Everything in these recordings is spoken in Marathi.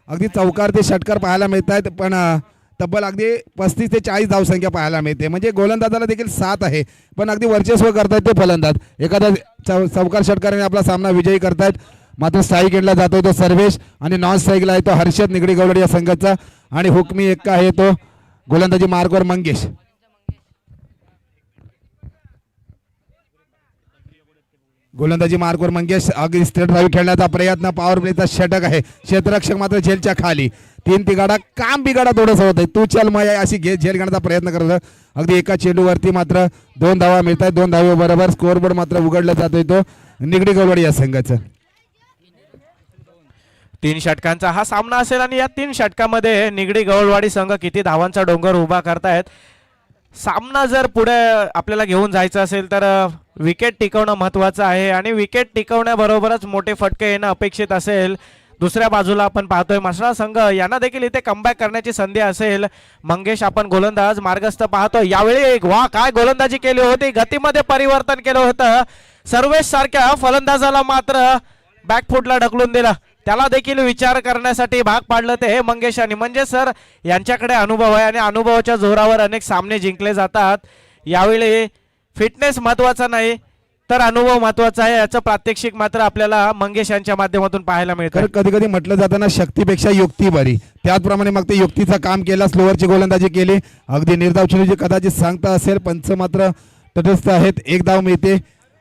अगदी चौकार ते षटकार पाहायला मिळत आहेत, पण तब्बल अगदी 35 ते 40 धावसंख्या पाहायला मिळते. म्हणजे गोलंदाजाला देखील 7 आहे, पण अगदी वर्चस्व करतायत ते फलंदाज. एखादा चौकार षटकाराने आपला सामना विजयी करतायत. मात्र स्ट्राईक एंडला जातोय तो सर्वेश आणि नॉन स्ट्राईकला आहे तो हर्षद निगडी गवळी या संघाचा. आणि हुकमी एक्का आहे तो गोलंदाजी मार्कवर मंगेश. गोलंदाजी मार्कवर मंगेश अगदी स्ट्रेट ड्राईव्ह खेळण्याचा प्रयत्न. पॉवर प्लेचा षटक आहे. क्षेत्ररक्षक मात्र झेलच्या खाली. 3 तिगाडा काम बिगाडा थोडंसं होत आहे. तू चल मया अशी झेल घेण्याचा प्रयत्न करत. अगदी एका चेंडूवरती मात्र 2 धावा मिळत आहेत. 2 धावेबरोबर स्कोअरबोर्ड मात्र उघडला जातोय तो निगडी गवळी या संघाचा. 3 षटकांचा हा सामना असेल आणि या 3 षटकामध्ये निगडी गवळवाडी संघ किती धावांचा डोंगर उभा करतायत. सामना जर पुढे आपल्याला घेऊन जायचं असेल तर विकेट टिकवणं महत्त्वाचं आहे आणि विकेट टिकवण्याबरोबरच मोठे फटके येणं अपेक्षित असेल. दुसऱ्या बाजूला आपण पाहतोय म्हसळा संघ यांना देखील इथे कमबॅक करण्याची संधी असेल. मंगेश आपण गोलंदाज मार्गस्थ पाहतोय. यावेळी वा काय गोलंदाजी केली होती, गतीमध्ये परिवर्तन केलं होतं. सर्वेश सारख्या फलंदाजाला मात्र बॅकफुटला ढकलून दिलं. त्याला देखील विचार करण्यासाठी भाग पाडलं ते हे मंगेशांनी. म्हणजे सर यांच्याकडे अनुभव आहे आणि अनुभवाच्या जोरावर अनेक सामने जिंकले जातात. यावेळी फिटनेस महत्त्वाचा नाही तर अनुभव महत्त्वाचा आहे, याचं प्रात्यक्षिक मात्र आपल्याला मंगेश यांच्या माध्यमातून पाहायला मिळतं. कधी कधी म्हटलं जातं ना शक्तीपेक्षा युक्ती बरी, त्याचप्रमाणे मग ते युक्तीचं काम केलं. स्लोअरची गोलंदाजी केली. अगदी निर्धाव चेंडूची कदाचित सांगता असेल. पंच मात्र तटस्थ आहेत. 1 धाव मिळते.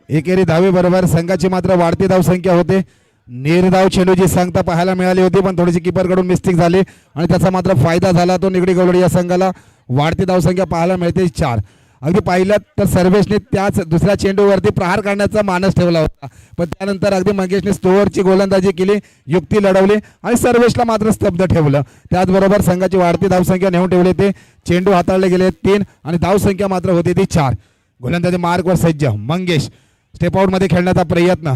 एकेरी धावे बरोबर संघाची मात्र वाढती धावसंख्या होते. निर्धाव चेंडूची सांगता पाहायला मिळाली होती, पण थोडीशी कीपरकडून मिस्टेक झाली आणि त्याचा मात्र फायदा झाला तो निगडी गवळी या संघाला. वाढती धावसंख्या पाहायला मिळते 4. अगदी पाहिलं तर सर्वेशने त्याच दुसऱ्या चेंडूवरती प्रहार करण्याचा मानस ठेवला होता, पण त्यानंतर अगदी मंगेशने स्टोअरची गोलंदाजी केली, युक्ती लढवली आणि सर्वेशला मात्र स्तब्ध ठेवलं. त्याचबरोबर संघाची वाढती धावसंख्या नेऊन ठेवली. ते चेंडू हाताळले गेले 3 आणि धावसंख्या मात्र होती ती 4. गोलंदाजी मार्कवर सज्ज मंगेश. स्टेप आउट मध्ये खेळण्याचा प्रयत्न,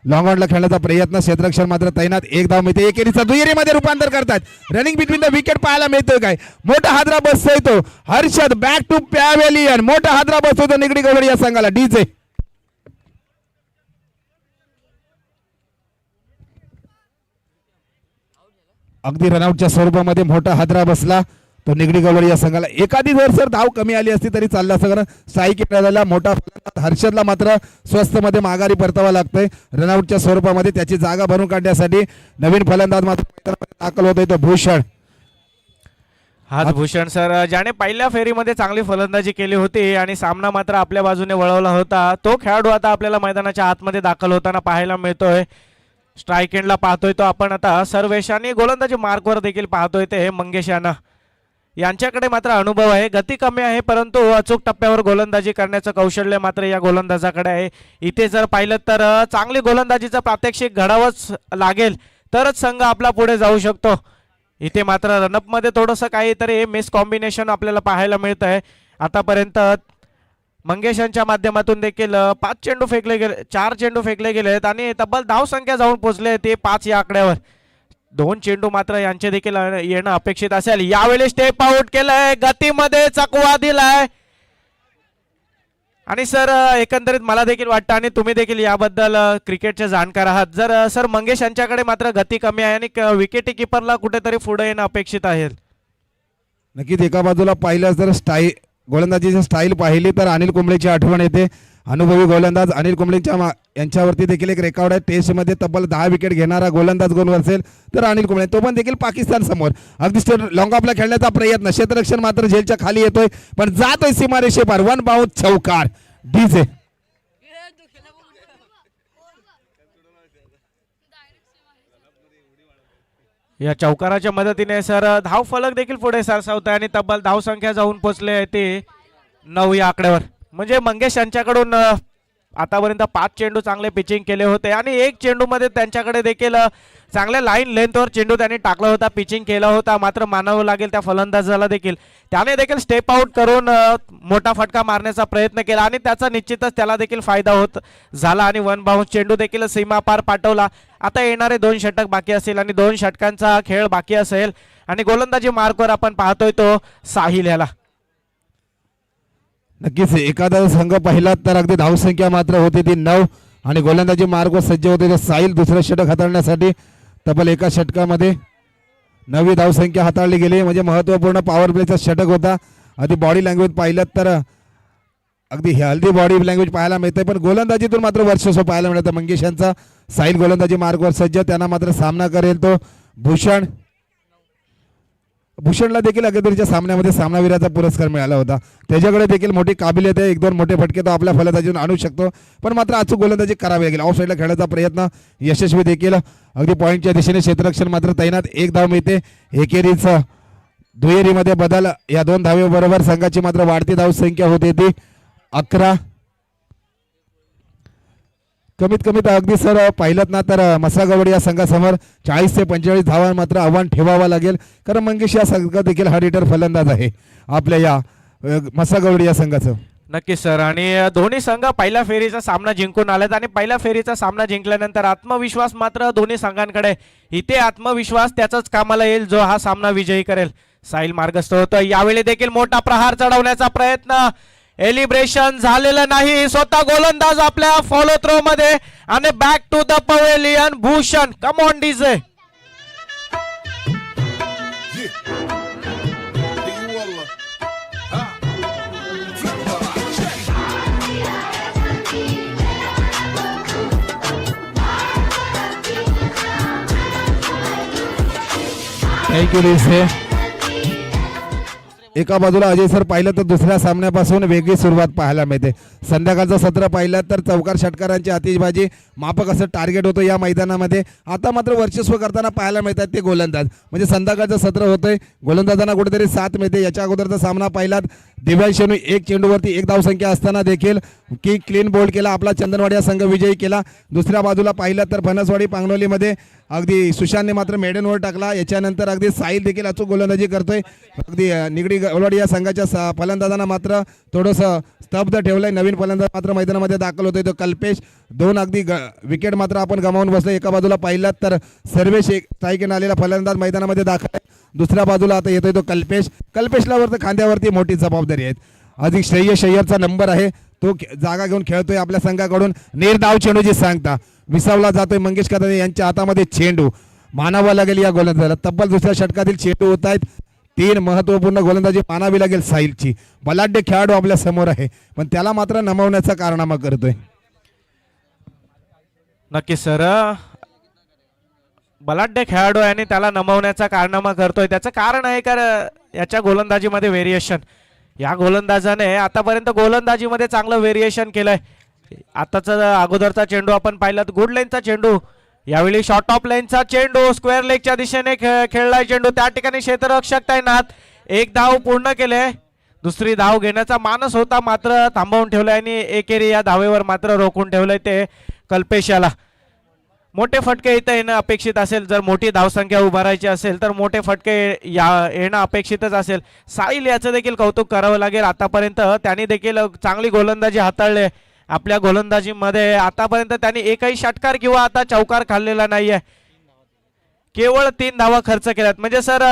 लॉंग ऑनला खेळण्याचा प्रयत्न. क्षेत्ररक्षण मात्र तैनात. 1 धाव मिळते. एकेरीचा दुहेरीमध्ये रूपांतर करतात. रनिंग बिटवीन द विकेट पाहायला मिळतोय. काय मोठा हादरा बसतोय तो हर्षद. Back to pavilion. मोठा हादरा बसतोय तो निगडी गवळी या संघाला. डीजे अगदी रनआउटच्या स्वरूपामध्ये मोठा हादरा बसला तो निगडी गवळी या संघाला. एखादी जर सर धाव कमी आली असती तरी चाललं असं, कारण स्ट्राईक झाला मोठा हर्षदला मात्र स्वस्त मध्ये माघारी परतावा लागतोय. रनआउटच्या स्वरूपामध्ये त्याची जागा भरून काढण्यासाठी नवीन फलंदाज मात्र दाखल होतोय तो भूषण. हाच भूषण सर ज्याने पहिल्या फेरीमध्ये चांगली फलंदाजी केली होती आणि सामना मात्र आपल्या बाजूने वळवला होता. तो खेळाडू आता आपल्याला मैदानाच्या आतमध्ये दाखल होताना पाहायला मिळतोय. स्ट्राईक एंडला पाहतोय तो आपण आता सर्वेश आणि गोलंदाजी मार्कवर देखील पाहतोय ते मंगेश यांच्याकडे मात्र अनुभव आहे. गती कमी आहे परंतु अचूक टप्प्यावर गोलंदाजी करण्याचं कौशल्य मात्र या गोलंदाजाकडे आहे. इथे जर पाहिलं तर चांगली गोलंदाजीचं प्रात्यक्षिक घडावंच लागेल तरच संघ आपला पुढे जाऊ शकतो. इथे मात्र रनअपमध्ये थोडंसं काहीतरी मिस कॉम्बिनेशन आपल्याला पाहायला मिळत आहे. आतापर्यंत मंगेशांच्या माध्यमातून देखील 5 चेंडू फेकले गेले, 4 चेंडू फेकले गेलेत आणि तब्बल धावसंख्या जाऊन पोहोचले ते 5 या आकड्यावर. 2 चेंडू मात्र यांचे देखील येणं अपेक्षित असेल. यावेळी स्टेप आउट केलंय, गतीमध्ये चकवा दिलाय आणि सर एकंदरीत मला देखील वाटतं आणि तुम्ही देखील याबद्दल क्रिकेटचे जाणकार आहात. जर सर मंगेश यांच्याकडे मात्र गती कमी आहे आणि विकेट किपरला कुठेतरी पुढे येणं अपेक्षित आहे. नक्कीच एका बाजूला पाहिलं जर गोलंदाजीची स्टाईल पाहिली तर अनिल कुंबळेची आठवण येते. अनुभवी गोलंदाज अनिल कुंबळेच्या यांच्यावरती देखील एक रेकॉर्ड आहे. टेस्टमध्ये तब्बल 10 विकेट घेणारा गोलंदाज कोण असेल तर अनिल कुंबळे, तो पण देखील पाकिस्तान समोर. अगदी लॉंग ऑफला खेळण्याचा प्रयत्न. क्षेत्ररक्षण मात्र झेलच्या खाली येतोय पण जातोय सीमारेषेपार. 1 बाउंस चौकार. डीजे या चौकाराच्या मदतीने सर धाव फलक देखील पुढे सरसावत आहे आणि तब्बल धावसंख्या जाऊन पोहोचले ते 9 या आकड्यावर. म्हणजे मंगेश यांच्याकडून आतापर्यंत 5 चेंडू चांगले पिचिंग केले होते आणि 1 चेंडूमध्ये त्यांच्याकडे देखील चांगल्या लाईन लेंथवर चेंडू त्यांनी टाकला होता, पिचिंग केला होता. मात्र मानावं लागेल त्या फलंदाजाला देखील, त्याने देखील स्टेप आउट करून मोठा फटका मारण्याचा प्रयत्न केला आणि त्याचा निश्चितच त्याला देखील फायदा होत झाला आणि 1 बाउंस चेंडू देखील सीमा पार पाठवला. आता येणारे 2 षटक बाकी असेल आणि 2 षटकांचा खेळ बाकी असेल आणि गोलंदाजी मार्कवर आपण पाहतोय तो साहिल याला. नक्कीच एखादा संघ पाहिला तर अगदी धावसंख्या मात्र होती ती 9 आणि गोलंदाजी मार्गवर सज्ज होते ते साहिल दुसरं षटक हाताळण्यासाठी. तब्बल एका षटकामध्ये 9वी धावसंख्या हाताळली गेली. म्हणजे महत्त्वपूर्ण पॉवर प्लेचा षटक होता. आधी बॉडी लँग्वेज पाहिलं तर अगदी हेल्दी बॉडी लँग्वेज पाहायला मिळते, पण गोलंदाजीतून मात्र वर्चस्व पाहायला मिळतं मंगेश यांचा. साहिल गोलंदाजी मार्गवर सज्ज, त्यांना मात्र सामना करेल तो भूषण. भूषणला देखील अगोदरच्या सामन्यामध्ये सामनावीराचा पुरस्कार मिळाला होता. त्याच्याकडे देखील मोठी काबिलियत आहे. 1-2 मोठे फटके तो आपल्या फलंदाजीतून आणू शकतो, पण मात्र अचूक गोलंदाजी करावी लागेल. ऑफ साईडला खेळण्याचा प्रयत्न यशस्वी देखील. अगदी पॉईंटच्या दिशेने क्षेत्ररक्षण मात्र तैनात. 1 धाव मिळते. एकेरीच दुहेरीमध्ये बदल. या 2 धावेबरोबर संघाची मात्र वाढती धावसंख्या होते ती 11. कमीत कमी तर अगदी सर पाहिलं ना तर मसागवड या संघासमोर 40 ते 45 धावा मात्र आव्हान ठेवावं लागेल, कारण मंगेश या संघात देखील हा हिटर फलंदाज आहे आपल्या या मसागवड या संघाचं. नक्कीच सर. आणि दोन्ही संघ पहिल्या फेरीचा सामना जिंकून आलेत आणि पहिल्या फेरीचा सामना जिंकल्यानंतर आत्मविश्वास मात्र दोन्ही संघांकडे. इथे आत्मविश्वास त्याचाच कामाला येईल जो हा सामना विजयी करेल. साहिल मार्गस्थ होतं. यावेळी देखील मोठा प्रहार चढवण्याचा प्रयत्न. एलिब्रेशन झालेलं नाही. स्वतः गोलंदाज आपल्या फॉलो थ्रो मध्ये आणि back to the pavilion. Bhushan, come on DJ. Thank you DJ. एका बाजूला अजय सर पाहिलं तर दुसऱ्या सामन्यापासून वेगळी सुरुवात पाहायला मिळते. संध्याकाळचं सत्र पाहिलं तर चौकार षटकारांची आतिषबाजी मापक असं टार्गेट होतं या मैदानामध्ये. आता मात्र वर्चस्व करताना पाहायला मिळतात ते गोलंदाज. म्हणजे संध्याकाळचं सत्र होतंय, गोलंदाजांना कुठेतरी साथ मिळते. याच्या अगोदरचा सामना पाहिलात दिव्यांशनू 1 चेंडूवरती 1 धावसंख्या असताना देखील की क्लीन बोल्ड केला आपला चंदनवाडी हा संघ विजयी केला. दुसऱ्या बाजूला पाहिलं तर फणसवाडी पांगलोलीमध्ये अगदी सुशांतने मात्र मेडनवर टाकला. याच्यानंतर अगदी साहिल देखील अचूक गोलंदाजी करतोय. अगदी निगडी गवळवाडी या संघाच्या फलंदाजांना मात्र थोडंसं स्तब्ध ठेवलंय. नवीन फलंदाज मात्र मैदानामध्ये दाखल होतोय तो कल्पेश. 2 अगदी विकेट मात्र आपण गमावून बसलो. एका बाजूला पाहिलात तर सर्वेश एक स्ट्राईक आलेला फलंदाज मैदानामध्ये दाखल आहे. दुसऱ्या बाजूला आता येतोय तो कल्पेश. कल्पेशला वरती खांद्यावरती मोठी जबाबदारी आहे. अधिक श्रेयस अय्यरचा नंबर आहे, तो जागा घेऊन खेळतोय आपल्या संघाकडून. निर्धाव चेंडूची सांगता विसावला जातोय. मंगेश कदम यांच्या हातामध्ये चेंडू मानावा लागेल या गोलंदाजाला. तब्बल दुसऱ्या षटकातील चेंडू होत आहेत. 3 महत्वपूर्ण गोलंदाजी मानावी लागेल साहिलची. बलाढ्य खेळाडू आपल्या समोर आहे, पण त्याला मात्र नमवण्याचा कारनामा करतोय. नक्कीच सर. बलाढ्य खेळाडू आहे आणि त्याला नमवण्याचा कारनामा करतोय. त्याचं कारण आहे का याच्या गोलंदाजीमध्ये व्हेरिएशन. या गोलंदाजाने आतापर्यंत गोलंदाजीमध्ये चांगलं व्हेरिएशन केलंय. आताचा अगोदरचा चेंडू आपण पाहिला गुड लाईनचा चेंडू. यावेळी शॉर्ट ऑफ लाईनचा चेंडू स्क्वेअर लेगच्या दिशेने खेळलाय चेंडू. त्या ठिकाणी क्षेत्ररक्षक तैनात. 1 धाव पूर्ण केले. दुसरी धाव घेण्याचा मानस होता मात्र थांबवून ठेवलाय आणि एकेरी या धावेवर मात्र रोखून ठेवलंय ते कल्पेश याला. मोठे फटके इथं येणं अपेक्षित असेल. जर मोठी धावसंख्या उभारायची असेल तर मोठे फटके येणं अपेक्षितच असेल. साहिल याचं देखील कौतुक करावं लागेल. आतापर्यंत त्यांनी देखील चांगली गोलंदाजी हाताळली. आपल्या गोलंदाजीमध्ये आतापर्यंत त्यांनी एकही षटकार किंवा आता चौकार खाल्लेला नाहीये. केवळ 3 धावा खर्च केल्यात. म्हणजे सर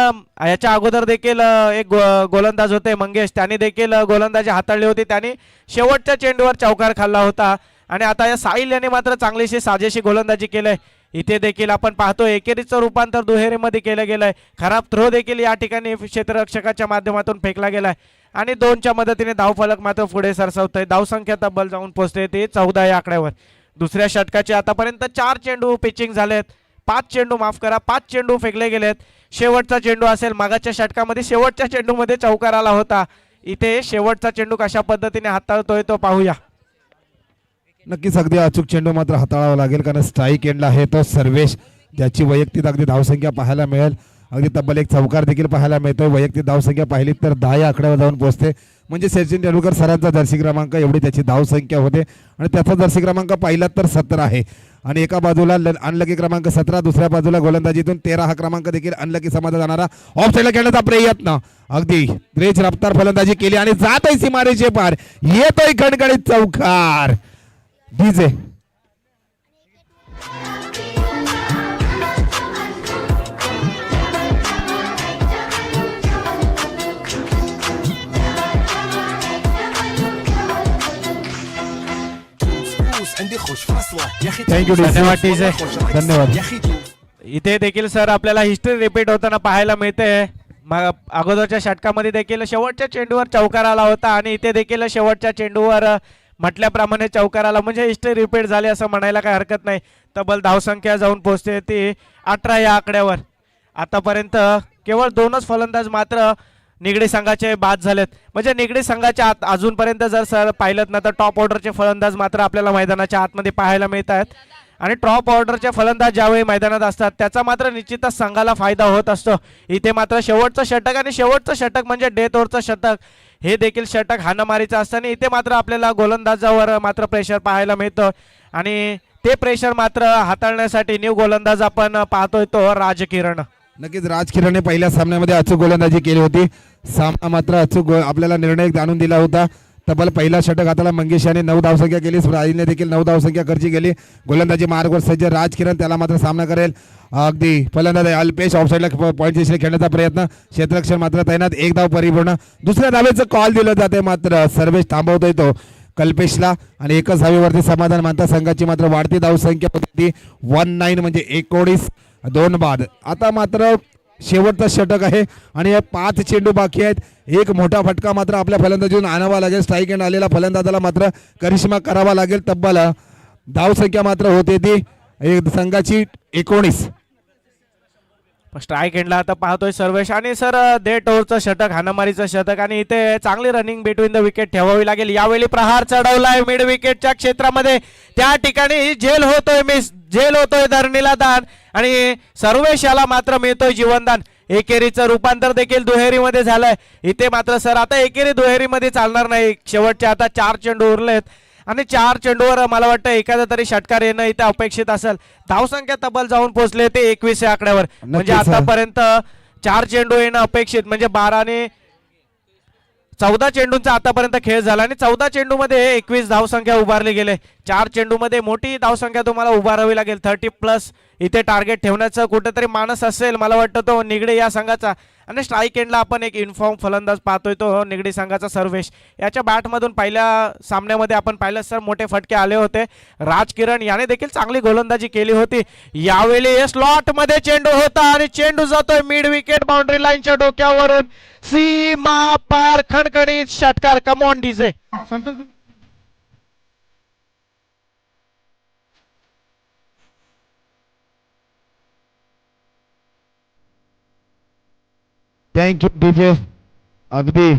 याच्या अगोदर देखील एक गोलंदाज होते मंगेश, त्यांनी देखील गोलंदाजी हाताळली होती. त्यांनी शेवटच्या चेंडूवर चौकार खाल्ला होता. आणि आता या साहिल याने मात्र चांगलीशी साजेशी गोलंदाजी केलंय. इथे देखील आपण पाहतो एकेरीचं रूपांतर दुहेरीमध्ये केलं गेलंय. खराब थ्रो देखील या ठिकाणी क्षेत्ररक्षकाच्या माध्यमातून फेकला गेलाय आणि 2च्या मदतीने धावफलक मात्र पुढे सरसावतोय. धावसंख्या तब्बल जाऊन पोहोचते ती 14 या आकड्यावर. दुसऱ्या षटकाचे आतापर्यंत 4 चेंडू पिचिंग झालेत. 5 चेंडू माफ करा 5 चेंडू फेकले गेलेत. शेवटचा चेंडू असेल. मागाच्या षटकामध्ये शेवटच्या चेंडूमध्ये चौकार आला होता. इथे शेवटचा चेंडू कशा पद्धतीने हाताळतोय तो पाहूया. नक्कीच अगदी अचूक चेंडू मात्र हाताळावा लागेल, कारण स्ट्राईक एंडला आहे तो सर्वेश. ज्याची वैयक्तिक अगदी धावसंख्या पाहायला मिळेल. अगदी तब्बल 1 चौकार देखील पाहायला मिळतोय. वैयक्तिक धावसंख्या पाहिली तर 10 या आकड्यावर जाऊन पोहोचते. म्हणजे सचिन तेंडुलकर सरांचा जर्सी क्रमांक एवढी त्याची धावसंख्या होते आणि त्याचा जर्सी क्रमांक पाहिला तर 17 आहे. आणि एका बाजूला अनलकी क्रमांक 17, दुसऱ्या बाजूला गोलंदाजीतून 13 हा क्रमांक देखील अनलकी समजला जाणारा. ऑफ साईडला खेळण्याचा प्रयत्न अगदी त्रेच रफ्तार फलंदाजी केली आणि जात आहे सीमारेषे पार. येतोय खणखणीत चौकार. DJ thank you. धन्यवाद डीजे. धन्यवाद. इथे देखील सर आपल्याला हिस्ट्री रिपीट होताना पाहायला मिळते. मग अगोदरच्या षटकामध्ये देखील शेवटच्या चेंडूवर चौकार आला होता आणि इथे देखील शेवटच्या चेंडूवर म्हटल्याप्रमाणे चौकार आला, म्हणजे हिस्ट्री रिपीट झाली असं म्हणायला काही हरकत नाही. तब्बल धावसंख्या जाऊन पोहोचते ती 18 या आकड्यावर. आतापर्यंत केवळ 2च फलंदाज मात्र निगडी संघाचे बाद झालेत. म्हणजे निगडी संघाच्या आत अजूनपर्यंत जर सर पाहिलं ना तर टॉप ऑर्डरचे फलंदाज मात्र आपल्याला मैदानाच्या आतमध्ये पाहायला मिळत आहेत. आणि टॉप ऑर्डरचे फलंदाज ज्यावेळी मैदानात असतात त्याचा मात्र निश्चितच संघाला फायदा होत असतो. इथे मात्र शेवटचं षटक आणि शेवटचं षटक म्हणजे डेथ ओव्हरचं षटक हे देखील षटक हाणामारीचं असताना इथे मात्र आपल्याला गोलंदाजावर मात्र प्रेशर पाहायला मिळतं आणि ते प्रेशर मात्र हाताळण्यासाठी न्यू गोलंदाज आपण पाहतोय तो राजकिरण. नक्कीच राजकिरणने पहिल्या सामन्यामध्ये अचूक गोलंदाजी केली होती. सामना मात्र अचूक आपल्याला निर्णय जाणून दिला होता. तब्बल पहिला षटक हाताला मंगेश याने 9 धावसंख्या केली. राजीने देखील 9 धावसंख्या खर्ची केली. गोलंदाजी मार्गवर सज्ज राजकिरण त्याला मात्र सामना करेल. अगदी फलंदाज अल्पेश ऑफसाईडला पॉईंट दिशेने खेळण्याचा प्रयत्न. क्षेत्ररक्षण मात्र तैनात. 1 धाव परिपूर्ण. दुसऱ्या धावेचं कॉल दिलं जाते मात्र सर्वेश थांबवतोय तो कल्पेशला आणि एकच धावेवरती समाधान मानता संघाची मात्र वाढती धावसंख्या होती ती 19 म्हणजे 19 2 बाद. आता मात्र शेवटचं षटक आहे आणि हे 5 चेंडू बाकी आहेत. एक मोठा फटका मात्र आपल्या फलंदाजीतून आणावा लागेल. स्ट्राईक एंड आलेला फलंदाजाला मात्र करिश्मा करावा लागेल. तब्बल धावसंख्या मात्र होते ती संघाची 19. स्ट्राईक एंडला आता पाहतोय सर्वेश आणि सर डेथ ओव्हरचं षटक हाणामारीचं षटक आणि इथे चांगली रनिंग बिटवीन द विकेट ठेवावी लागेल. यावेळी प्रहार चढवलाय मिड विकेटच्या क्षेत्रामध्ये. त्या ठिकाणी झेल होतोय धरणीला दान आणि सर्वेश याला मात्र मिळतोय जीवनदान. एकेरीचं रूपांतर देखील दुहेरीमध्ये झालंय. इथे मात्र सर आता एकेरी दुहेरीमध्ये चालणार नाही. शेवटचे आता 4 चेंडू उरलेत आणि 4 चेंडूवर मला वाटतं एखादा तरी षटकार येणं इथे अपेक्षित असेल. धावसंख्या तब्बल जाऊन पोहोचले ते 21 या आकड्यावर. म्हणजे आतापर्यंत 4 चेंडू येणं अपेक्षित म्हणजे 12 आणि 14 चेंडूंचा आतापर्यंत खेळ झाला आणि 14 चेंडूमध्ये 21 धावसंख्या उभारली गेले. 4 चेंडूमध्ये मोठी धावसंख्या तुम्हाला उभारावी लागेल. 30+ इथे टार्गेट ठेवण्याचं कुठेतरी मानस असेल मला वाटतं तो निगडी या संघाचा. आणि स्ट्राईक एंडला आपण एक इन्फॉर्म फलंदाज पाहतोय तो निगडी संघाचा सर्वेश. याच्या बॅटमधून पहिल्या सामन्यामध्ये आपण पाहिलं सर मोठे फटके आले होते. राजकिरण याने देखील चांगली गोलंदाजी केली होती. यावेळी स्लॉट मध्ये चेंडू होता आणि चेंडू जातोय मिड विकेट बाउंड्री लाईनच्या डोक्यावरून. सीमा पार खणखणीत षटकार. कम ऑन डीजे. Thank you DJ. अगदी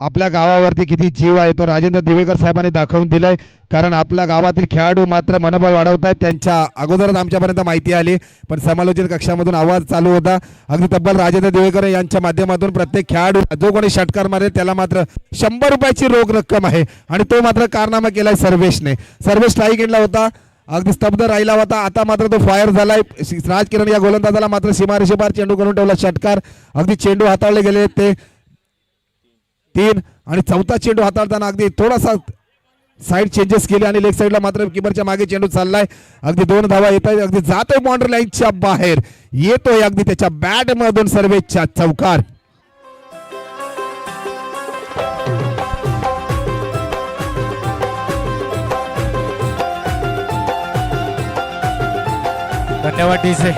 आपल्या गावावरती किती जीव आहे तो राजेंद्र दिवेकर साहेबांनी दाखवून दिलाय. कारण आपल्या गावातील खेळाडू मात्र मनोबल वाढवत आहेत. त्यांच्या अगोदरच आमच्यापर्यंत माहिती आली पण समालोचन कक्षामधून आवाज चालू होता. अगदी तब्बल राजेंद्र दिवेकर यांच्या माध्यमातून प्रत्येक खेळाडू जो कोणी षटकार मारेल त्याला मात्र 100 रुपयाची रोख रक्कम आहे आणि तो मात्र कारनामा केलाय सर्वेशने. सर्वेश स्ट्राईक एंडला होता. अगदी स्तब्ध राहिला होता. आता मात्र तो फायर झालाय. राजकिरण या गोलंदाजाला मात्र सीमारेषेपार चेंडू करून ठेवला षटकार. अगदी चेंडू हाताळले गेले ते 3 आणि 4था चेंडू हाताळताना अगदी थोडासा साईड चेंजेस केले आणि लेग साईडला मात्र किपरच्या मागे चेंडू चाललाय. अगदी 2 धावा येत आहेत. अगदी जातोय बाउंड्री लाईनच्या बाहेर. येतोय अगदी त्याच्या बॅट मधून सर्वेशचा चौकार. धन्यवाद डीजे.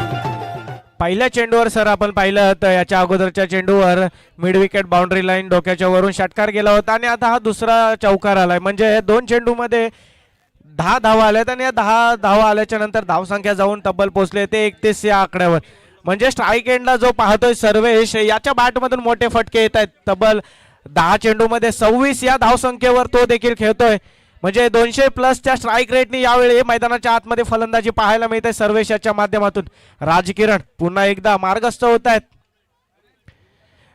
पहिल्या चेंडूवर सर आपण पाहिलं तर याच्या अगोदरच्या चेंडूवर मिड विकेट बाउंड्री लाईन डोक्याच्या वरून षटकार गेला होता आणि आता हा दुसरा चौकार आलाय. म्हणजे 2 चेंडूमध्ये 10 धावा आल्यात आणि या 10 धावा आल्याच्या नंतर धावसंख्या जाऊन तब्बल पोहोचले ते 31 या आकड्यावर. म्हणजे स्ट्राईक एंडला जो पाहतोय सर्वेश याच्या बॅटमधून मोठे फटके येत आहेत. तब्बल 10 चेंडूमध्ये 26 या धावसंख्येवर तो देखील खेळतोय. म्हणजे 200+ स्ट्राईक रेटनी यावेळी मैदानाच्या आतमध्ये फलंदाजी पाहायला मिळते सर्वेशाच्या माध्यमातून. राजकिरण पुन्हा एकदा मार्गस्थ होत आहेत.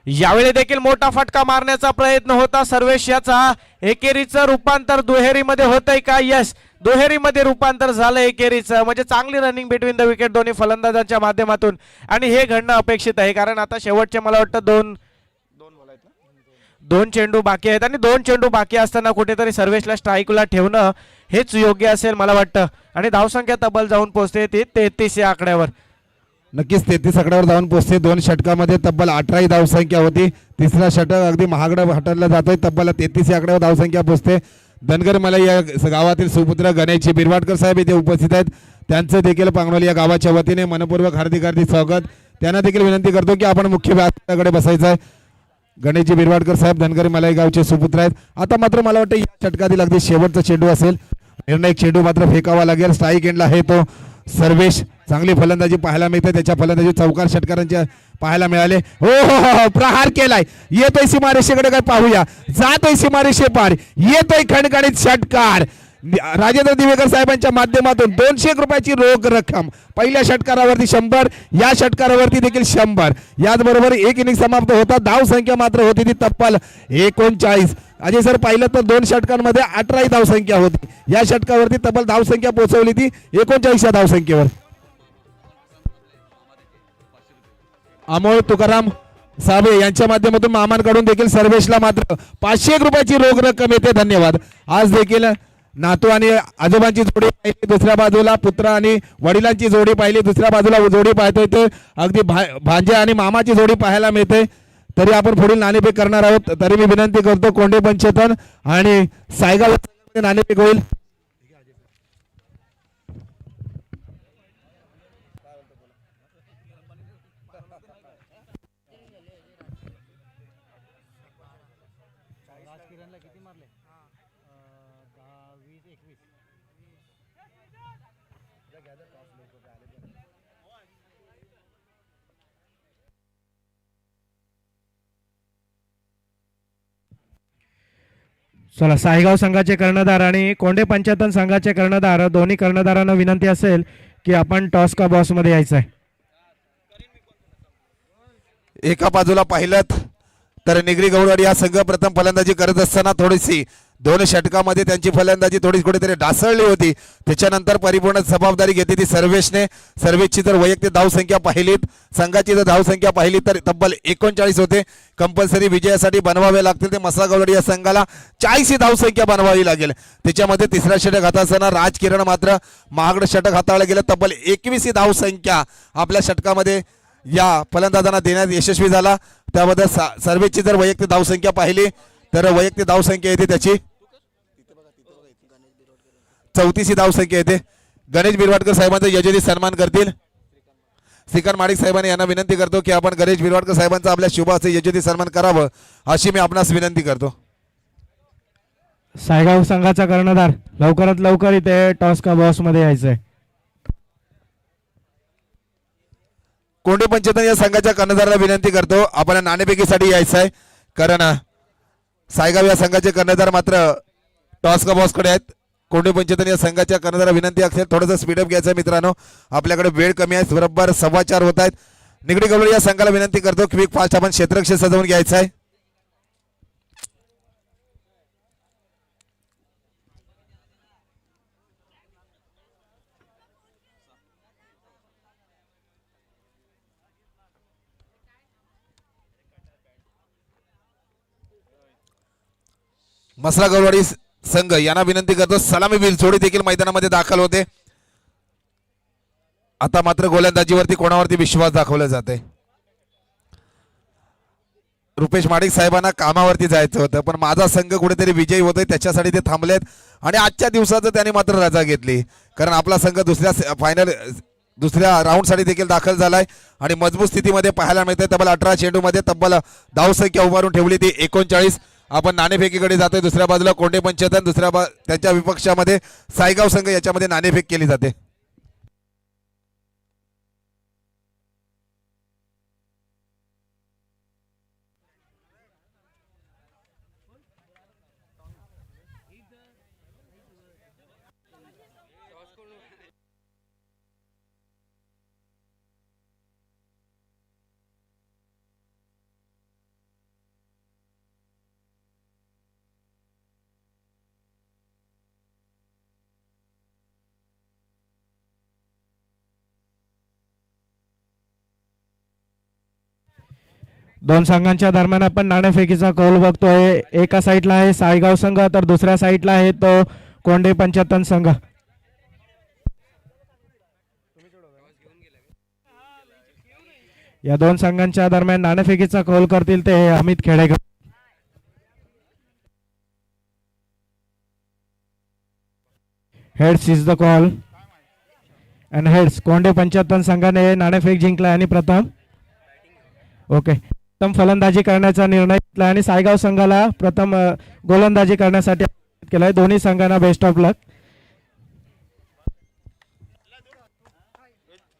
यावेळी देखील मोठा फटका मारण्याचा प्रयत्न होता सर्वेश याचा. एकेरीचं रूपांतर दुहेरीमध्ये होतंय का? यस, दुहेरीमध्ये रूपांतर झालं एकेरीचं. म्हणजे चांगली रनिंग बिटवीन द विकेट दोन्ही फलंदाजांच्या माध्यमातून आणि हे घडणं अपेक्षित आहे. कारण आता शेवटचे मला वाटतं 2 चेंडू बाकी आहेत आणि 2 चेंडू बाकी असताना कुठेतरी सर्वेशला स्ट्राईकला ठेवणं हेच योग्य असेल मला वाटतं. आणि धावसंख्या तब्बल जाऊन पोहोचते ती 33 या आकड्यावर. नक्कीच 33 आकड्यावर जाऊन पोहोचते. 2 षटकामध्ये तब्बल 18 धावसंख्या होती. तिसरा षटक अगदी महागडं हटवलं जातोय. तब्बल 33 या आकड्यावर धावसंख्या पोहोचते. धनगर मला या गावातील सुपुत्र गणेश बिरवाडकर साहेब इथे उपस्थित आहेत. त्यांचं देखील पांगणवली या गावाच्या वतीने मनपूर्वक हार्दिक हार्दिक स्वागत. त्यांना देखील विनंती करतो की आपण मुख्य व्यासपीठाकडे बसायचं आहे. गणेशजी बिरवाडकर साहेब धनगर मलाई गावचे सुपुत्र आहेत. आता मात्र मला वाटतं या षटकातील अगदी शेवटचा चेंडू असेल. निर्णायक चेंडू मात्र फेकावा लागेल. स्ट्राईक एंडला आहे तो सर्वेश. चांगली फलंदाजी पाहायला मिळते. त्याच्या फलंदाजी चौकार षटकारांच्या पाहायला मिळाले. हो हो हो प्रहार केलाय. येतोय सीमारेषेकडे काय पाहूया. जातोय सीमारेषे पार. येतोय खणखणीत षटकार राजेंद्र दिवेकर साहेबांच्या माध्यमातून 200 रुपयाची रोख रक्कम. पहिल्या षटकारावरती 100, या षटकारावरती देखील 100. याचबरोबर एक इनिंग समाप्त होता. धाव संख्या मात्र होती ती तब्बल 39. अजय सर पाहिलं तर 2 षटकांमध्ये 18 धावसंख्या होती. या षटकावरती तब्बल धावसंख्या पोहोचवली ती 39 या धावसंख्येवर. अमोल तुकाराम साबळे यांच्या माध्यमातून मामांकडून देखील सर्वेशला मात्र 500 रुपयाची रोख रक्कम येते. धन्यवाद. आज देखील नातू आणि आजोबांची जोडी पाहिली, दुसऱ्या बाजूला पुत्र आणि वडिलांची जोडी पाहिली, दुसऱ्या बाजूला जोडी पाहतोय ते अगदी भांजे आणि मामाची जोडी पाहायला मिळते. तरी आपण पुढील नाणेफेक करणार आहोत. तरी मी विनंती करतो कोंडे पंचेतन आणि सायगाव नाणेफेक होईल. चला सायगाव संघाचे कर्णधार आणि कोंडे पंचायतन संघाचे कर्णधार दोन्ही कर्णधारांना विनंती असेल की आपण टॉस का बॉस मध्ये यायचं आहे. एका बाजूला पाहिलं तर निगरी गौडवाडी हा संघ प्रथम फलंदाजी करत असताना थोडीशी 2 षटकामध्ये त्यांची फलंदाजी थोडी कुठेतरी ढासळली होती. त्याच्यानंतर परिपूर्ण जबाबदारी घेतली ती सर्वेशने. सर्वेशची जर वैयक्तिक धावसंख्या पाहिलीत, संघाची जर धावसंख्या पाहिली तर तब्बल 39 होते. कंपल्सरी विजयासाठी बनवावे लागतील ते मसला गौडवाडी या संघाला 40 ही धावसंख्या बनवावी लागेल. त्याच्यामध्ये तिसरा षटक हाताळताना राजकिरण मात्र महागडं षटक हाताळलं गेलं. तब्बल 21 ही धावसंख्या आपल्या षटकामध्ये या फलंदाजांना देण्यात यशस्वी झाला. त्याबद्दल सर्वेची जर वैयक्तिक धावसंख्या पाहिली तर वैयक्तिक धावसंख्या येते त्याची 34 ही धावसंख्या येते. गणेश बिरवाडकर साहेबांचा यजमानी सन्मान करतील. श्रीकांत माडिक साहेबांनी यांना विनंती करतो की आपण गणेश बिरवाडकर साहेबांचा आपल्या शुभ हस्ते यजमानी सन्मान करावं अशी मी आपणास विनंती करतो. सायगाव संघाचा कर्णधार लवकरात लवकर इथे टॉस का बॉस मध्ये यायचं आहे. कोंडे पंचायतन या संघाच्या कर्णधाराला विनंती करतो आपण नाणेफेकीसाठी यायचं आहे. कारण सायगाव या संघाचे कर्णधार मात्र टॉस का बॉस कडे आहेत. कोंडे पंचायतन या संघाच्या कर्णधाराला विनंती असेल थोडंसं स्पीडअप घ्यायचं आहे मित्रांनो. आपल्याकडे वेळ कमी आहे. बरोबर 4:15 होत आहेत. निगडी गवळी या संघाला विनंती करतो क्विक फास्ट आपण क्षेत्ररक्षण सजवून घ्यायचं आहे. मसला गौरवाडी संघ यांना विनंती करतो सलामी बिल जोडी देखील मैदानामध्ये दाखल होते. आता मात्र गोलंदाजीवरती कोणावरती विश्वास दाखवला जाते. रुपेश माडिक साहेबांना कामावरती जायचं होतं पण माझा संघ कुठेतरी विजयी होतोय त्याच्यासाठी ते थांबलेत आणि आजच्या दिवसाचं त्यांनी मात्र रजा घेतली. कारण आपला संघ दुसऱ्या राऊंडसाठी देखील दाखल झालाय आणि मजबूत स्थितीमध्ये पाहायला मिळते. तब्बल 18 चेंडूमध्ये तब्बल धावसंख्या उभारून ठेवली ती 39. आपण नाणेफेकीकडे जातोय. दुसऱ्या बाजूला कोंडे पंचायतन त्यांच्या विपक्षामध्ये सायगाव संघ याच्यामध्ये नाणेफेक केली जाते. दोन संघांच्या दरम्यान आपण नाणेफेकीचा कौल बघतोय. एका साईडला आहे सायगाव संघ तर दुसऱ्या साईडला आहे तो कोंडे पंचायतन संघ. या दोन संघांच्या दरम्यान नाणेफेकीचा कौल करतील ते Amit Khedekar. Heads is the call and heads. Konde 75 संघाने नाणेफेक जिंकला आणि प्रथम प्रथम फलंदाजी करण्याचा निर्णय घेतला आणि सायगाव संघाला प्रथम गोलंदाजी करण्यासाठी केलाय. दोन्ही संघांना बेस्ट ऑफ लक.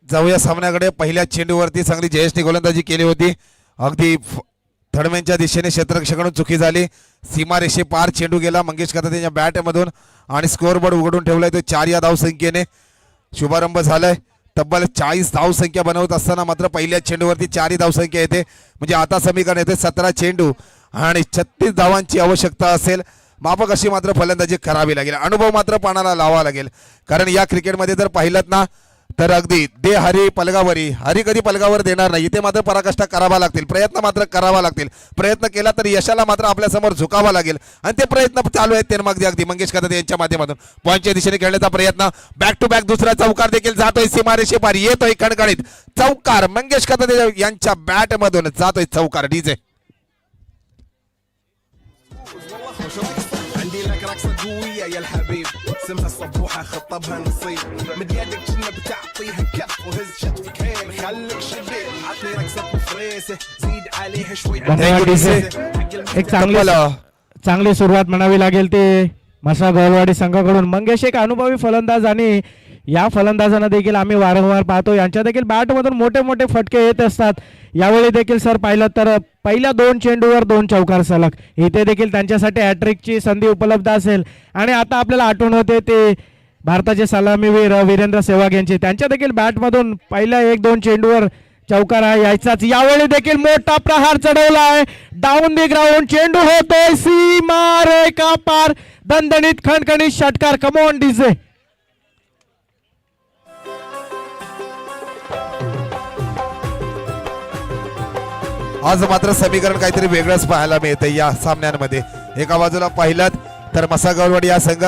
जाऊया सामन्याकडे. पहिल्या चेंडूवरती चांगली जयेशने गोलंदाजी केली होती. अगदी थडमेंच्या दिशेने क्षेत्ररक्षकाकडून चुकी झाली. सीमारेषे पार चेंडू गेला मंगेश कथा त्यांच्या बॅटमधून आणि स्कोअरबोर्ड उघडून ठेवलाय तो 4 या धावसंख्येने. शुभारंभ झालाय. तब्बल 40 धावसंख्या बनवत असताना मात्र पहिल्या चेंडूवरती 4 धावसंख्या येते. म्हणजे आता समीकरण येते 17 चेंडू आणि 36 धावांची आवश्यकता असेल. माफक अशी मात्र फलंदाजी करावी लागेल. अनुभव मात्र पानाला लावावा लागेल. कारण या क्रिकेटमध्ये जर पाहिलं ना तर अगदी दे हरी पलगावरी, हरी कधी पलगावर देणार नाही. इथे मात्र पराकाष्ठा करावा लागतील, प्रयत्न मात्र करावा लागतील. प्रयत्न केला तर यशाला मात्र आपल्या समोर झुकावा लागेल आणि ते प्रयत्न चालू आहेत. ते मग अगदी मंगेश कदम यांच्या माध्यमातून पॉईंटच्या दिशेने खेळण्याचा प्रयत्न. बॅक टू बॅक दुसरा चौकार देखील जातोय. सीमारेषे पार येतोय खणखणीत चौकार. मंगेश कदम यांच्या बॅटमधून जातोय चौकार. डीजे عندي لك رقصة قوية يا الحبيب سمها الصبوحة خطبها نصيب من يدك كنا بتعطيها كف وهز شتك هين خليك شبيب عطني رقصة فريسة زيد عليها شوي धन्यवाद डीजे. एक चांगली सुरुवात म्हणावी लागेल ते मसा गोलवाडी संघाकडून. मंगेश एक अनुभवी फलंदाज आणि या फलंदाजांना देखील आम्ही वारंवार पाहतो. यांच्या देखील बॅटमधून मोठे मोठे फटके येत असतात. यावेळी देखील सर पाहिलं तर पहिल्या 2 चेंडूवर 2 चौकार सलग. इथे देखील त्यांच्यासाठी हॅट्रिकची संधी उपलब्ध असेल. आणि आता आपल्याला आठवण होते ते भारताचे सलामीवीर वीरेंद्र सेहवाग यांचे. त्यांच्या देखील बॅटमधून पहिल्या 1-2 चेंडूवर चौकार यायचाच. यावेळी देखील मोठा प्रहार चढवला आहे. डाऊन दी ग्राउंड चेंडू होतोय सीमा रेखा पार. दणदणीत खणखणीत षटकार. Come on DJ. आज मात्र समीकरण काहीतरी वेगळंच पाहायला मिळतंय या सामन्यांमध्ये. एका बाजूला पाहिलात तर मसा गोलवाडी हा संघ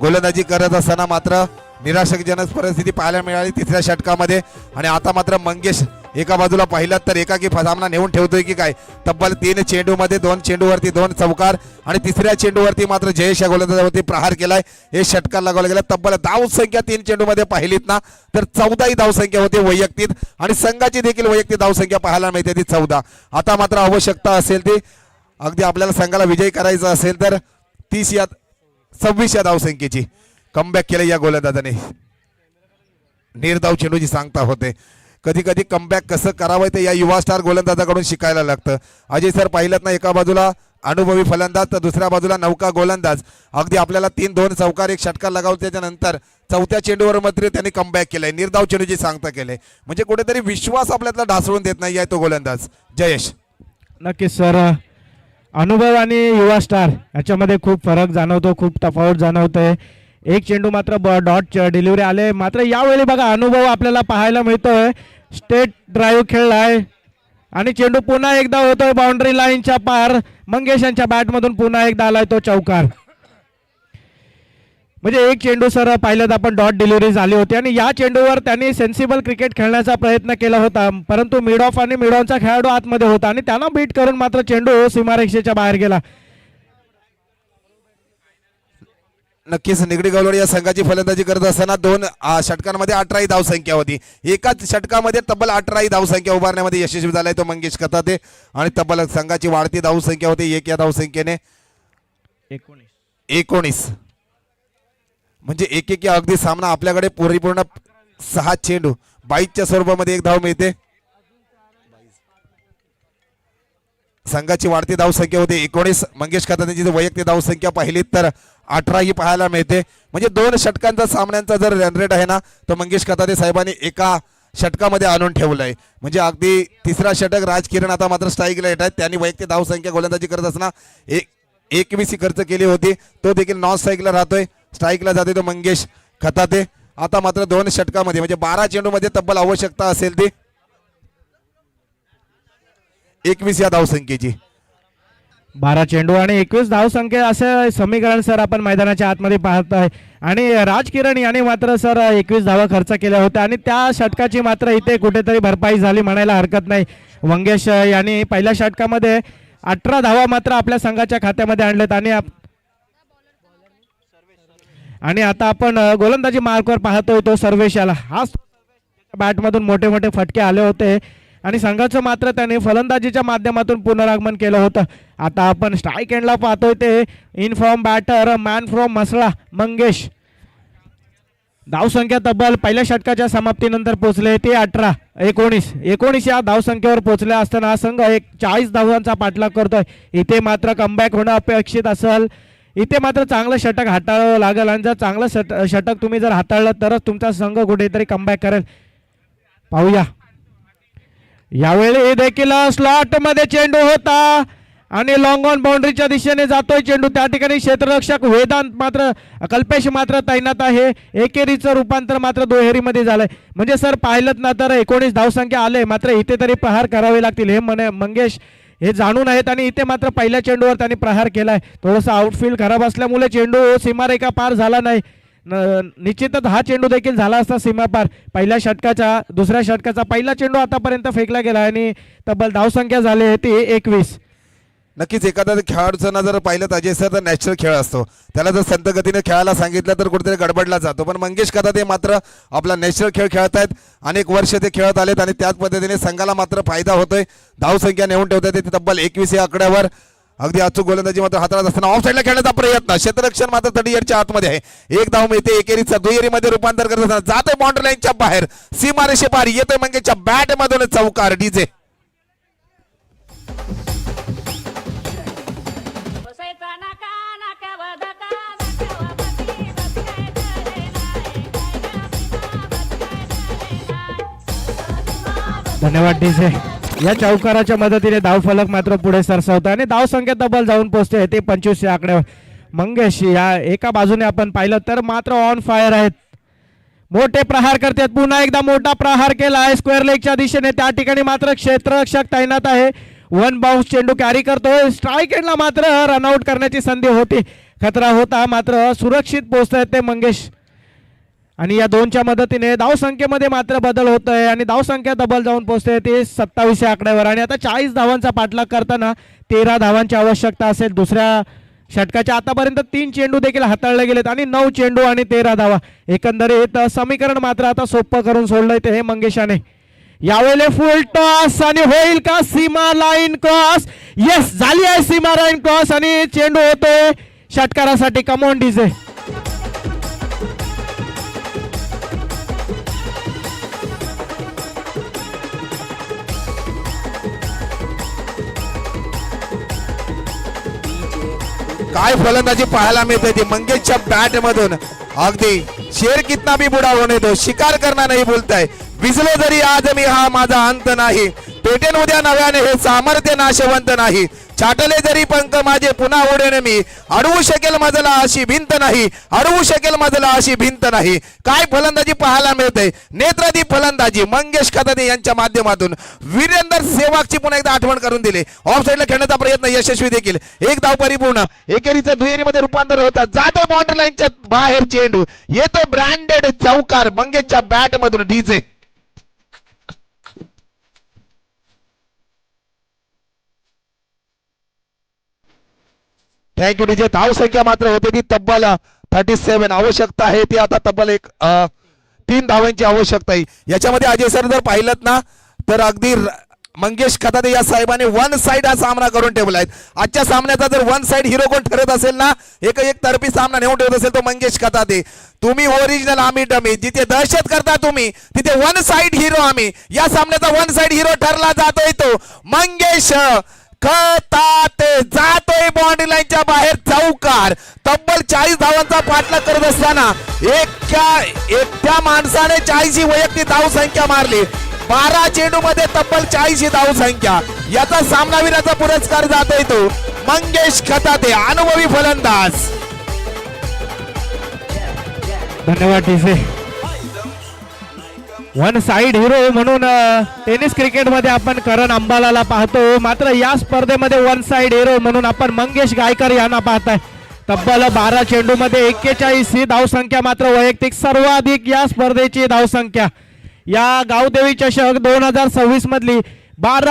गोलंदाजी करत असताना मात्र निराशाजनक परिस्थिती पाहायला मिळाली तिसऱ्या षटकामध्ये. आणि आता मात्र मंगेश एका बाजूला पाहिलात तर एकाकी सामना नेऊन ठेवतोय की काय. तब्बल 3 चेंडूमध्ये 2 चेंडूवरती 2 चौकार आणि तिसऱ्या चेंडूवरती मात्र जयेश या गोलंदाजावरती प्रहार केलाय. हे षटकार लगावला गेला. तब्बल धावसंख्या 3 चेंडूमध्ये पाहिलीत ना तर 14 धावसंख्या होती वैयक्तिक आणि संघाची देखील वैयक्तिक धावसंख्या पाहायला मिळते ती 14. आता मात्र आवश्यकता असेल ती अगदी आपल्याला संघाला विजयी करायचा असेल तर 26 या धावसंख्येची कमबॅक केलं या गोलंदाजाने. निर्धाव चेंडूची सांगता होते. कधी कधी कमबॅक कसं करावं ते या युवा स्टार गोलंदाजाकडून शिकायला लागतं. अजय सर पाहिलं ना एका बाजूला अनुभवी फलंदाज तर दुसऱ्या बाजूला नौका गोलंदाज. अगदी आपल्याला 3-2 चौकार एक षटकार लगावून त्याच्यानंतर 4थ्या चेंडूवर मात्र त्यांनी कमबॅक केलंय. निर्धाव चेंडूची सांगता केलंय. म्हणजे कुठेतरी विश्वास आपल्याला ढासळून देत नाही आहे तो गोलंदाज जयेश. नक्कीच सर. अनुभव आणि युवा स्टार याच्यामध्ये खूप फरक जाणवतो, खूप तफावत जाणवतोय. एक चेंडू मात्र डॉट डिलिव्हरी आले. मात्र यावेळी बघा अनुभव आपल्याला पाहायला मिळतोय. स्टेट ड्राईव्ह खेळलाय आणि चेंडू पुन्हा एकदा होतोय बाउंड्री लाईनच्या पार. मंगेश यांच्या बॅटमधून पुन्हा एकदा आलाय तो चौकार. म्हणजे एक चेंडू सर पाहिलं तर आपण डॉट डिलिव्हरी झाली होती आणि या चेंडूवर त्यांनी सेन्सिबल क्रिकेट खेळण्याचा प्रयत्न केला होता. परंतु मिड ऑफ आणि मिड ऑनचा खेळाडू आतमध्ये होता आणि त्यांना बीट करून मात्र चेंडू सीमारेषेच्या बाहेर गेला. नक्कीच निगडी गवळवाडी या संघाची फलंदाजी करत असताना 2 षटकांमध्ये 18 धावसंख्या होती. एकाच षटकामध्ये तब्बल 18 धावसंख्या उभारण्यामध्ये यशस्वी झालाय तो मंगेश कथाते. आणि तब्बल संघाची वाढती धावसंख्या होती 1 या धावसंख्येने 19. म्हणजे एक अगदी सामना आपल्याकडे परिपूर्ण 6 चेंडू 22च्या स्वरूपामध्ये 1 धाव मिळते. संघाची वाढती धावसंख्या होती 19. मंगेश कथांची वैयक्तिक धावसंख्या पाहिली तर 18 ही पाहायला मिळते. म्हणजे 2 षटकांचा सामन्यांचा जर रन रेट आहे ना तर मंगेश कथाते साहेबांनी एका षटकामध्ये आणून ठेवलंय. म्हणजे अगदी तिसरा षटक राजकिरण आता मात्र स्ट्राईकला येत आहेत. त्यांनी वैयक्तिक धावसंख्या गोलंदाजी करत असताना 21 ही खर्च केली होती. तो देखील नॉन स्ट्राईकला राहतोय. स्ट्राईकला जाते तो मंगेश खताते. आता मात्र 2 षटकामध्ये म्हणजे 12 चेंडूमध्ये तब्बल आवश्यकता असेल ती 21 या धावसंख्येची. 12 चेंडू आणि 21 धावसंख्या असं समीकरण सर आपण मैदानाच्या आतमध्ये पाहत आहे. आणि राजकिरण याने मात्र सर 21 धावा खर्च केल्या होत्या आणि त्या षटकाची मात्र इथे कुठेतरी भरपाई झाली म्हणायला हरकत नाही. मंगेश यांनी पहिल्या षटकामध्ये 18 धावा मात्र आपल्या संघाच्या खात्यामध्ये आणल्यात आणि आता आपण गोलंदाजी मार्कवर पाहतोय तो सर्वेशाला. हा बॅटमधून मोठे मोठे फटके आले होते आणि संघाचं मात्र त्याने फलंदाजीच्या माध्यमातून पुनरागमन केलं होतं. आता आपण स्ट्राईक एंडला पाहतोय ते in from batter man from मसळा मंगेश. धावसंख्या तब्बल पहिल्या षटकाच्या समाप्तीनंतर पोहोचले ते 18-19 या धावसंख्येवर पोहोचले असताना हा संघ 40 धावांचा पाठलाग करतोय. इथे मात्र कमबॅक होणं अपेक्षित असेल. इथे मात्र चांगलं षटक हाताळावं लागेल आणि जर चांगलं षटक तुम्ही जर हाताळलं तरच तुमचा संघ कुठेतरी कमबॅक करेल. पाहूया यावेळी देखील स्लॉट मध्ये चेंडू होता आणि लॉंग ऑन बाउंड्रीच्या दिशेने जातोय चेंडू. त्या ठिकाणी क्षेत्ररक्षक वेदांत मात्र कल्पेश मात्र तैनात आहे. एकेरीचं रूपांतर मात्र दुहेरीमध्ये झालंय. म्हणजे सर पाहिलं ना तर 19 धावसंख्या आले मात्र इथे तरी प्रहार करावे लागतील हे मंगेश हे जाणून आहेत आणि इथे मात्र पहिल्या चेंडूवर त्यांनी प्रहार केलाय. थोडंसं आउटफील्ड खराब असल्यामुळे चेंडू सीमारेखा पार झाला नाही. निश्चितच हा चेंडू देखील झाला असता सीमापार. पहिल्या षटकाचा दुसऱ्या षटकाचा पहिला चेंडू आतापर्यंत फेकला गेला आणि तब्बल धावसंख्या झाली आहे ती 21. नक्कीच एखाद्या खेळाडूचं जर पाहिलं तर अजय सर तर नॅचरल खेळ असतो. त्याला जर संत गतीने खेळायला सांगितलं तर कुठेतरी गडबडला जातो. पण मंगेश कदाते मात्र आपला नॅचरल खेळ खेळत आहेत. अनेक वर्ष ते खेळत आलेत आणि त्याच पद्धतीने संघाला मात्र फायदा होतोय. धावसंख्या नेऊन ठेवतात ते तब्बल 21 या आकड्यावर. अगदी अचूक गोलंदाजी मात्र हाताळत असताना ऑफ साईडला खेळण्याचा प्रयत्न. क्षेत्ररक्षण मात्र 30 आतमध्ये आहे. एक धाव मिळते. एकेरीचा दुहेरीमध्ये रूपांतर करत असताना जातोय बाउंड्री लाईनच्या बाहेर. सीमारेषे पार येतोय मंगेशच्या बॅट मधून चौकार. डीजे धन्यवाद डीजे. या चौकाराच्या मदतीने धावफलक मात्र पुढे सरसावतं आणि धावसंख्या तब्बल जाऊन पोहोचते ते 25 या आकड्यावर. मंगेश या एका बाजूने आपण पाहिलं तर मात्र ऑन फायर आहेत. मोठे प्रहार करतात. पुन्हा एकदा मोठा प्रहार केला आहे स्क्वेअर लेगच्या दिशेने. त्या ठिकाणी मात्र क्षेत्ररक्षक तैनात आहे. वन बाउन्स चेंडू कॅरी करतोय. स्ट्राईक एंडला मात्र रनआउट करण्याची संधी होती. खतरा होता मात्र सुरक्षित पोहोचतायत ते मंगेश. आणि या दोनच्या मदतीने धावसंख्येमध्ये मात्र बदल होतोय आणि धावसंख्या डबल जाऊन पोहोचते ते 27 या आकड्यावर. आणि आता 40 धावांचा पाठलाग करताना 13 धावांची आवश्यकता असेल. दुसऱ्या षटकाच्या आतापर्यंत 3 चेंडू देखील हाताळले गेलेत आणि 9 चेंडू आणि 13 धावा. एकंदरीत समीकरण मात्र आता सोपं करून सोडलंय ते हे मंगेशाने. यावेळी फुल टॉस आणि होईल का सीमा लाईन क्रॉस. येस झाली आहे सीमा लाईन क्रॉस आणि चेंडू होतोय षटकारासाठी. Come on DJ. काय फलंदाजी पाहायला मिळते ती मंगेशच्या बॅट मधून. अगदी शेर कितना भी बुडा होणे दो शिकार करना नाही बोलताय. भिजलो जरी आज मी हा माझा अंत नाही. पेटेन उद्या नव्याने हे सामर्थ्य नाशवंत नाही. छाटले जरी पंख माझे पुन्हा ओढेन मी. अडवू शकेल मजला अशी भिंत नाही. अडवू शकेल मजला अशी भिंत नाही. काय फलंदाजी पाहायला मिळते. नेत्रदीप फलंदाजी मंगेश कदाते यांच्या माध्यमातून. वीरेंद्र सेवागची पुन्हा एकदा आठवण करून दिली. ऑफ साईडला खेळण्याचा प्रयत्न यशस्वी देखील. एक धाव परिपूर्ण. एकेरीचं दुहेरीमध्ये रूपांतर होतात. जातो बाउंड्री लाईनच्या बाहेर चेंडू. येतो ब्रँडेड चौकार मंगेशच्या बॅट मधून. DJ thank you DJ. धाव संख्या मात्र होते ती तब्बल 37. आवश्यकता आहे ती आता तब्बल 3 धावांची आवश्यकता आहे. याच्यामध्ये अजय सर जर पाहिलं ना तर अगदी मंगेश कदाते या साहेबांनी वन साइड हा सामना करून ठेवला आहे. आजच्या सामन्याचा जर वन साइड हिरो कोण ठरत असेल ना एक तर्फी सामना नेऊन ठेवत असेल तो मंगेश कदाते. तुम्ही ओरिजिनल आम्ही डमी. जिथे दहशत करता तुम्ही तिथे वन साइड हिरो आम्ही. या सामन्याचा वन साइड हिरो ठरला जातोय तो मंगेश कदाते. जातोय बाउंड्री लाईनच्या बाहेर चौकार. तब्बल 40 धावांचा पाठलाग करत असताना एकट्या माणसाने 40 वैयक्तिक धाव संख्या मारली. 12 चेंडू मध्ये तब्बल 40 धाव संख्या. याचा सामनावीराचा पुरस्कार जातोय तो मंगेश कदाते अनुभवी फलंदाज. धन्यवाद डीजे. वन साइड हिरो म्हणून टेनिस क्रिकेट मध्ये आपण करण अंबालाला पाहतो. मात्र या स्पर्धेमध्ये वन साइड हिरो म्हणून आपण मंगेश गायकर यांना पाहताय. तब्बल 12 चेंडू मध्ये 41 ही धावसंख्या मात्र वैयक्तिक सर्वाधिक या स्पर्धेची धावसंख्या. या गावदेवी चषक 2026 मधली 12